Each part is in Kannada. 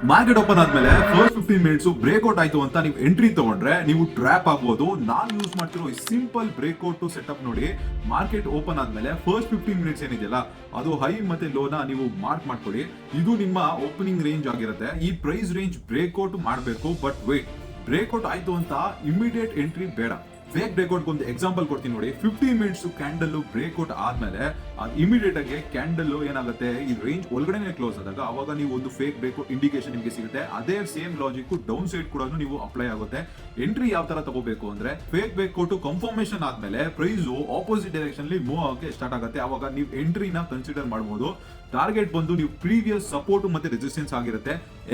ಮಾರ್ಕೆಟ್ ಓಪನ್ ಆದ್ಮೇಲೆ ಫಸ್ಟ್ 15 ಮಿನಿಟ್ಸ್ ಬ್ರೇಕ್ಔಟ್ ಆಯ್ತು ಅಂತ ನೀವು ಎಂಟ್ರಿ ತಗೊಂಡ್ರೆ ನೀವು ಟ್ರ್ಯಾಪ್ ಆಗ್ಬೋದು. ನಾನು ಯೂಸ್ ಮಾಡ್ತಿರೋ ಈ ಸಿಂಪಲ್ ಬ್ರೇಕ್ಔಟ್ ಸೆಟಪ್ ನೋಡಿ, ಮಾರ್ಕೆಟ್ ಓಪನ್ ಆದ್ಮೇಲೆ ಫಸ್ಟ್ 15 ಮಿನಿಟ್ಸ್ ಏನಿದೆಯಲ್ಲ ಅದು ಹೈ ಮತ್ತೆ ಲೋನ ನೀವು ಮಾರ್ಕ್ ಮಾಡ್ಕೊಳ್ಳಿ. ಇದು ನಿಮ್ಮ ಓಪನಿಂಗ್ ರೇಂಜ್ ಆಗಿರುತ್ತೆ. ಈ ಪ್ರೈಸ್ ರೇಂಜ್ ಬ್ರೇಕ್ಔಟ್ ಮಾಡಬೇಕು. ಬಟ್ ವೇಟ್, ಬ್ರೇಕ್ಔಟ್ ಆಯ್ತು ಅಂತ ಇಮಿಡಿಯೇಟ್ ಎಂಟ್ರಿ ಬೇಡ. ಫೇಕ್ ಬ್ರೇಕ್ಔಟ್ ಒಂದು ಎಕ್ಸಾಂಪಲ್ ಕೊಡ್ತೀನಿ ನೋಡಿ. 15 ಮಿನಿಟ್ಸ್ ಕ್ಯಾಂಡಲ್ ಬ್ರೇಕ್ಔಟ್ ಆದ್ಮೇಲೆ ಇಮಿಡಿಯೇಟ್ ಆಗಿ ಕ್ಯಾಂಡಲ್ ಏನಾಗುತ್ತೆ, ಈ ರೇಂಜ್ ಒಳಗಡೆ ಕ್ಲೋಸ್ ಆದಾಗ ಅವಾಗ ನೀವು ಒಂದು ಫೇಕ್ ಬ್ರೇಕ್ಔಟ್ ಇಂಡಿಕೇಶನ್ ನಿಮಗೆ ಸಿಗುತ್ತೆ. ಅದೇ ಸೇಮ್ ಲಾಜಿಕ್ ಡೌನ್ ಸೈಡ್ ಕೂಡ ನೀವು ಅಪ್ಲೈ ಆಗುತ್ತೆ. ಎಂಟ್ರಿ ಯಾವ ತರ ತಗೋಬೇಕು ಅಂದ್ರೆ, ಫೇಕ್ ಬ್ರೇಕ್ಔಟ್ ಕನ್ಫರ್ಮೇಶನ್ ಆದ್ಮೇಲೆ ಪ್ರೈಸ್ ಆಪೋಸಿಟ್ ಡೈರೆಕ್ಷನ್ ಮೂವ್ ಆಗೋಕೆ ಸ್ಟಾರ್ಟ್ ಆಗುತ್ತೆ. ಅವಾಗ ನೀವು ಎಂಟ್ರಿನ ಕನ್ಸಿಡರ್ ಮಾಡಬಹುದು. ಟಾರ್ಗೆಟ್ ಬಂದು ನೀವು ಪ್ರೀವಿಯಸ್ ಸಪೋರ್ಟ್ ಮತ್ತೆ ರೆಸಿಸ್ಟೆನ್ಸ್ ಆಗಿರುತ್ತೆ.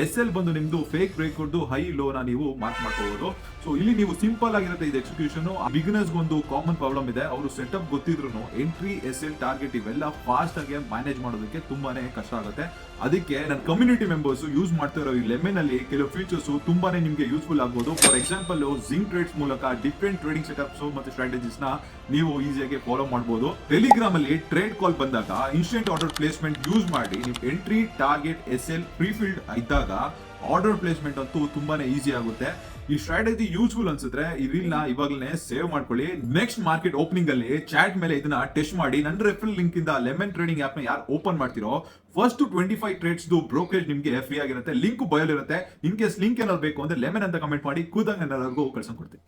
SL ಬಂದು ನಿಮ್ದು ಫೇಕ್ ಬ್ರೇಕ್ಔಟ್ ಹೈ ಲೋನ ನೀವು ಮಾರ್ಕ್ ಮಾಡ್ಕೋಬಹುದು. ಸೊ ಇಲ್ಲಿ ನೀವು ಸಿಂಪಲ್ ಆಗಿರುತ್ತೆ ಇದು ಎಕ್ಸಿಕ್ಯೂಷನ್. ಬಿಗಿನರ್ಸ್ ಒಂದು ಕಾಮನ್ ಪ್ರಾಬ್ಲಮ್ ಇದೆ, ಅವರು ಸೆಟಪ್ ಗೊತ್ತಿದ್ರು ಎಂಟ್ರಿ SL ಟಾರ್ಗೆಟ್ ಇವೆಲ್ಲ ಫಾಸ್ಟ್ ಆಗಿ ಮ್ಯಾನೇಜ್ ಮಾಡೋದಕ್ಕೆ ತುಂಬಾನೇ ಕಷ್ಟ ಆಗುತ್ತೆ. ಅದಕ್ಕೆ ನನ್ನ ಕಮ್ಯುನಿಟಿ ಮೆಂಬರ್ಸ್ ಯೂಸ್ ಮಾಡ್ತಿರೋ ಈ ಲೆಮನ್ ಅಲ್ಲಿ ಕೆಲವು ಫೀಚರ್ಸ್ ತುಂಬಾನೇ ನಿಮಗೆ ಯೂಸ್ಫುಲ್ ಆಗ್ಬೋದು. ಫಾರ್ ಎಕ್ಸಾಂಪಲ್ ಜಿಂಕ್ ಟ್ರೇಡ್ಸ್ ಮೂಲಕ ಡಿಫ್ರೆಂಟ್ ಟ್ರೇಡಿಂಗ್ ಸೆಟಪ್ಸ್ ಮತ್ತೆ ಸ್ಟ್ರಾಟಜೀಸ್ ನ ನೀವು ಈಸಿಯಾಗಿ ಫಾಲೋ ಮಾಡಬಹುದು. ಟೆಲಿಗ್ರಾಮ್ ಅಲ್ಲಿ ಟ್ರೇಡ್ ಕಾಲ್ ಬಂದಾಗ ಇನ್ಸ್ಟೆಂಟ್ ಆರ್ಡರ್ ಪ್ಲೇಸ್ಮೆಂಟ್ ಯೂಸ್ ಮಾಡಿ ನೀವು ಎಂಟ್ರಿ ಟಾರ್ಗೆಟ್ SL ಪ್ರೀಫಿಲ್ಡ್ ಇದ್ದಾಗ ಆರ್ಡರ್ ಪ್ಲೇಸ್ಮೆಂಟ್ ಅಂತೂ ತುಂಬಾನೇ ಈಸಿ ಆಗುತ್ತೆ. ಈ ಸ್ಟ್ರಾಟಜಿ ಯೂಸ್ಫುಲ್ ಅನ್ಸಿದ್ರೆ ಈ ರೀಲ್ ನ ಇವಾಗಲೇ ಸೇವ್ ಮಾಡ್ಕೊಳ್ಳಿ. ನೆಕ್ಸ್ಟ್ ಮಾರ್ಕೆಟ್ ಓಪನಿಂಗ್ ಅಲ್ಲಿ ಚಾಟ್ ಮೇಲೆ ಇದನ್ನ ಟೆಸ್ಟ್ ಮಾಡಿ. ನನ್ನ ರೆಫರಲ್ ಲಿಂಕ್ ಇಂದ ಲೆಮನ್ ಟ್ರೇಡಿಂಗ್ ಆಪ್ ನ ಯಾರು ಓಪನ್ ಮಾಡ್ತಿರೋ ಫಸ್ಟ್ 25 ಟ್ರೇಡ್ಸ್ ಬ್ರೋಕರೇಜ್ ನಿಮಗೆ ಫ್ರೀ ಆಗಿರುತ್ತೆ. ಲಿಂಕ್ ಬಯೋಲ್ ಇರುತ್ತೆ. ಇನ್ ಕೇಸ್ ಲಿಂಕ್ ಏನಾದ್ರು ಬೇಕು ಅಂದ್ರೆ ಲೆಮನ್ ಅಂತ ಕಮೆಂಟ್ ಮಾಡಿ, ಕೂದಂಗ್ ಎಲ್ಲರಿಗೂ ಕಳ್ಸಂಗ್ ಕೊಡ್ತೀನಿ.